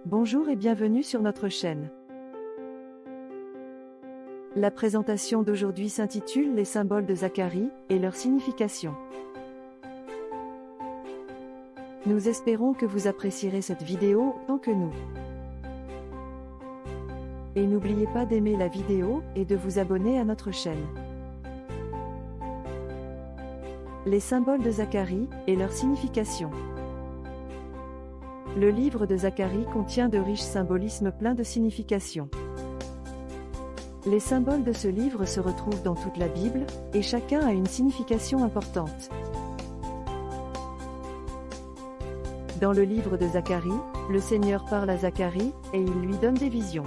Bonjour et bienvenue sur notre chaîne. La présentation d'aujourd'hui s'intitule Les symboles de Zacharie et leur signification. Nous espérons que vous apprécierez cette vidéo autant que nous. Et n'oubliez pas d'aimer la vidéo et de vous abonner à notre chaîne. Les symboles de Zacharie et leur signification. Le livre de Zacharie contient de riches symbolismes pleins de significations. Les symboles de ce livre se retrouvent dans toute la Bible, et chacun a une signification importante. Dans le livre de Zacharie, le Seigneur parle à Zacharie, et il lui donne des visions.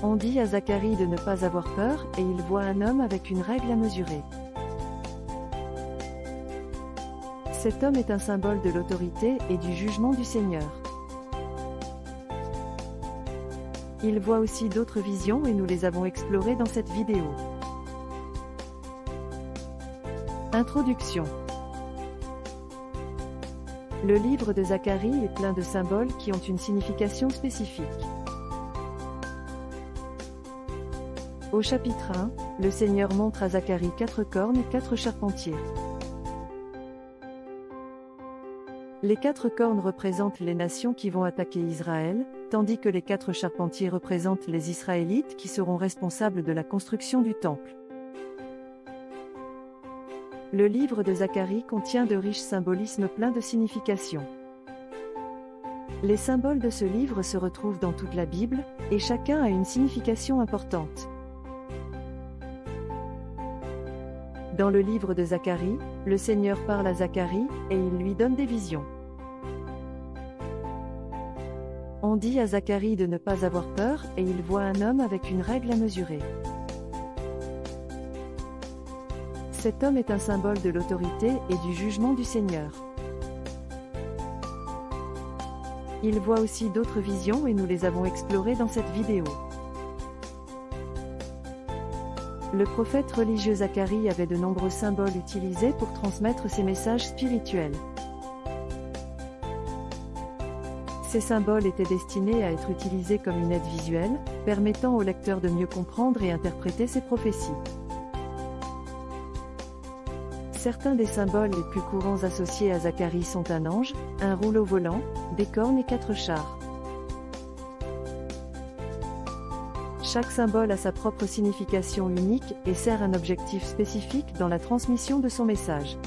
On dit à Zacharie de ne pas avoir peur, et il voit un homme avec une règle à mesurer. Cet homme est un symbole de l'autorité et du jugement du Seigneur. Il voit aussi d'autres visions et nous les avons explorées dans cette vidéo. Introduction. Le livre de Zacharie est plein de symboles qui ont une signification spécifique. Au chapitre 1, le Seigneur montre à Zacharie 4 cornes et 4 charpentiers. Les 4 cornes représentent les nations qui vont attaquer Israël, tandis que les 4 charpentiers représentent les Israélites qui seront responsables de la construction du temple. Le livre de Zacharie contient de riches symbolismes pleins de significations. Les symboles de ce livre se retrouvent dans toute la Bible, et chacun a une signification importante. Dans le livre de Zacharie, le Seigneur parle à Zacharie, et il lui donne des visions. On dit à Zacharie de ne pas avoir peur, et il voit un homme avec une règle à mesurer. Cet homme est un symbole de l'autorité et du jugement du Seigneur. Il voit aussi d'autres visions et nous les avons explorées dans cette vidéo. Le prophète religieux Zacharie avait de nombreux symboles utilisés pour transmettre ses messages spirituels. Ces symboles étaient destinés à être utilisés comme une aide visuelle, permettant au lecteur de mieux comprendre et interpréter ses prophéties. Certains des symboles les plus courants associés à Zacharie sont un ange, un rouleau volant, des cornes et 4 chars. Chaque symbole a sa propre signification unique et sert un objectif spécifique dans la transmission de son message.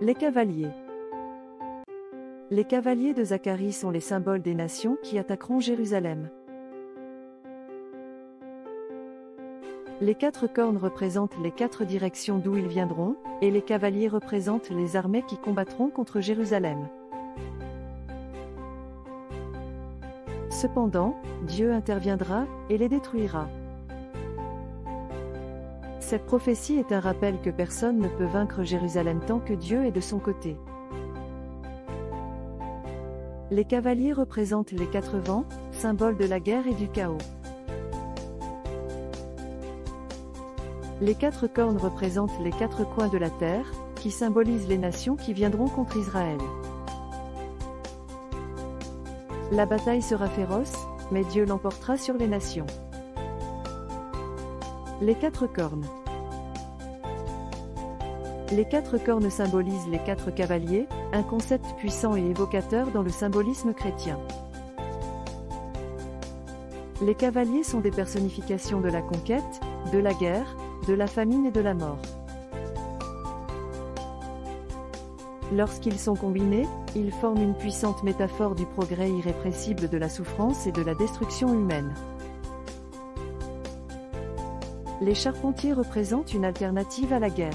Les cavaliers. Les cavaliers de Zacharie sont les symboles des nations qui attaqueront Jérusalem. Les 4 cornes représentent les 4 directions d'où ils viendront, et les cavaliers représentent les armées qui combattront contre Jérusalem. Cependant, Dieu interviendra, et les détruira. Cette prophétie est un rappel que personne ne peut vaincre Jérusalem tant que Dieu est de son côté. Les cavaliers représentent les 4 vents, symboles de la guerre et du chaos. Les 4 cornes représentent les 4 coins de la terre, qui symbolisent les nations qui viendront contre Israël. La bataille sera féroce, mais Dieu l'emportera sur les nations. Les 4 cornes. Les 4 cornes symbolisent les 4 cavaliers, un concept puissant et évocateur dans le symbolisme chrétien. Les cavaliers sont des personnifications de la conquête, de la guerre, de la famine et de la mort. Lorsqu'ils sont combinés, ils forment une puissante métaphore du progrès irrépressible de la souffrance et de la destruction humaine. Les charpentiers représentent une alternative à la guerre.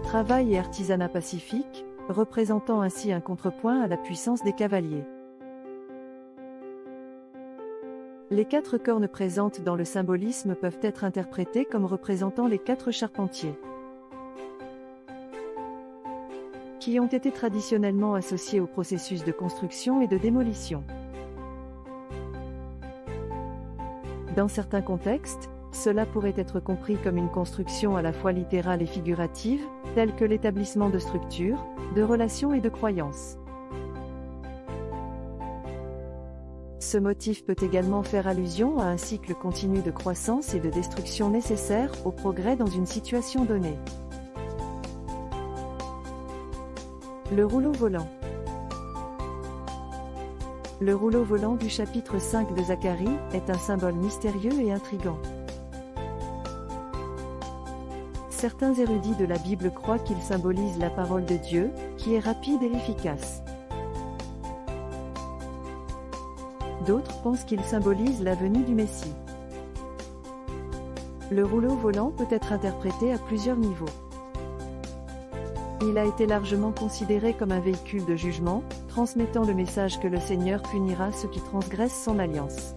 Travail et artisanat pacifique, représentant ainsi un contrepoint à la puissance des cavaliers. Les 4 cornes présentes dans le symbolisme peuvent être interprétées comme représentant les 4 charpentiers, qui ont été traditionnellement associés au processus de construction et de démolition. Dans certains contextes, cela pourrait être compris comme une construction à la fois littérale et figurative, telle que l'établissement de structures, de relations et de croyances. Ce motif peut également faire allusion à un cycle continu de croissance et de destruction nécessaire au progrès dans une situation donnée. Le rouleau volant. Le rouleau volant du chapitre 5 de Zacharie est un symbole mystérieux et intrigant. Certains érudits de la Bible croient qu'il symbolise la parole de Dieu, qui est rapide et efficace. D'autres pensent qu'il symbolise la venue du Messie. Le rouleau volant peut être interprété à plusieurs niveaux. Il a été largement considéré comme un véhicule de jugement, transmettant le message que le Seigneur punira ceux qui transgressent son alliance.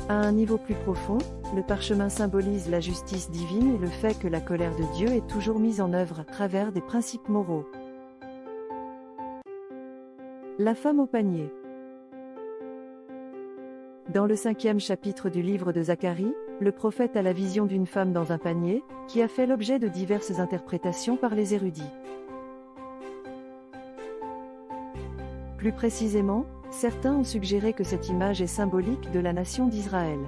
À un niveau plus profond, le parchemin symbolise la justice divine et le fait que la colère de Dieu est toujours mise en œuvre à travers des principes moraux. La femme au panier. Dans le 5e chapitre du livre de Zacharie, le prophète a la vision d'une femme dans un panier, qui a fait l'objet de diverses interprétations par les érudits. Plus précisément, certains ont suggéré que cette image est symbolique de la nation d'Israël.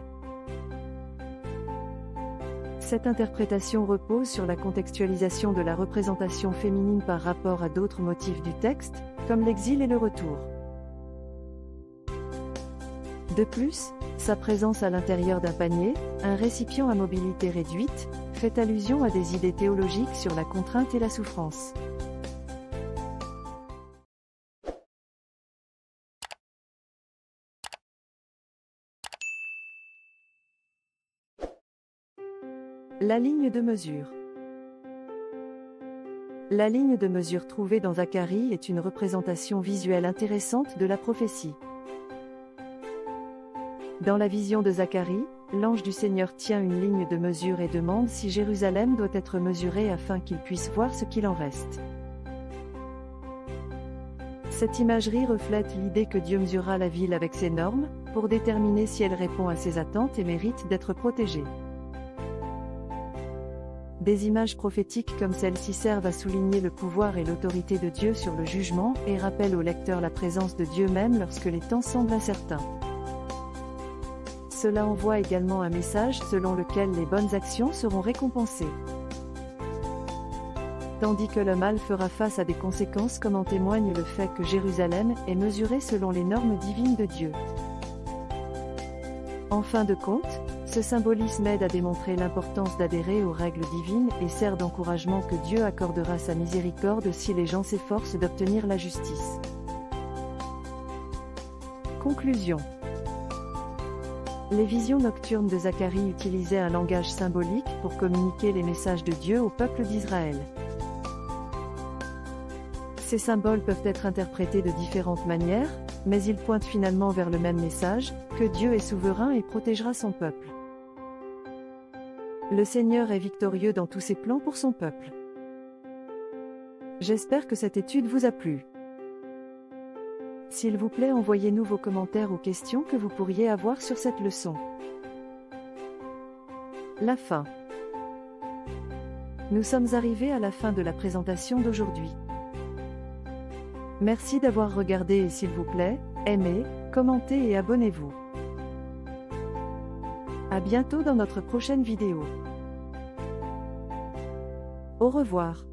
Cette interprétation repose sur la contextualisation de la représentation féminine par rapport à d'autres motifs du texte, comme l'exil et le retour. De plus, sa présence à l'intérieur d'un panier, un récipient à mobilité réduite, fait allusion à des idées théologiques sur la contrainte et la souffrance. La ligne de mesure. La ligne de mesure trouvée dans Zacharie est une représentation visuelle intéressante de la prophétie. Dans la vision de Zacharie, l'ange du Seigneur tient une ligne de mesure et demande si Jérusalem doit être mesurée afin qu'il puisse voir ce qu'il en reste. Cette imagerie reflète l'idée que Dieu mesurera la ville avec ses normes, pour déterminer si elle répond à ses attentes et mérite d'être protégée. Des images prophétiques comme celle-ci servent à souligner le pouvoir et l'autorité de Dieu sur le jugement et rappellent au lecteur la présence de Dieu même lorsque les temps semblent incertains. Cela envoie également un message selon lequel les bonnes actions seront récompensées, tandis que le mal fera face à des conséquences comme en témoigne le fait que Jérusalem est mesurée selon les normes divines de Dieu. En fin de compte, ce symbolisme aide à démontrer l'importance d'adhérer aux règles divines et sert d'encouragement que Dieu accordera sa miséricorde si les gens s'efforcent d'obtenir la justice. Conclusion. Les visions nocturnes de Zacharie utilisaient un langage symbolique pour communiquer les messages de Dieu au peuple d'Israël. Ces symboles peuvent être interprétés de différentes manières, mais ils pointent finalement vers le même message, que Dieu est souverain et protégera son peuple. Le Seigneur est victorieux dans tous ses plans pour son peuple. J'espère que cette étude vous a plu. S'il vous plaît, envoyez-nous vos commentaires ou questions que vous pourriez avoir sur cette leçon. La fin. Nous sommes arrivés à la fin de la présentation d'aujourd'hui. Merci d'avoir regardé et s'il vous plaît, aimez, commentez et abonnez-vous. À bientôt dans notre prochaine vidéo. Au revoir.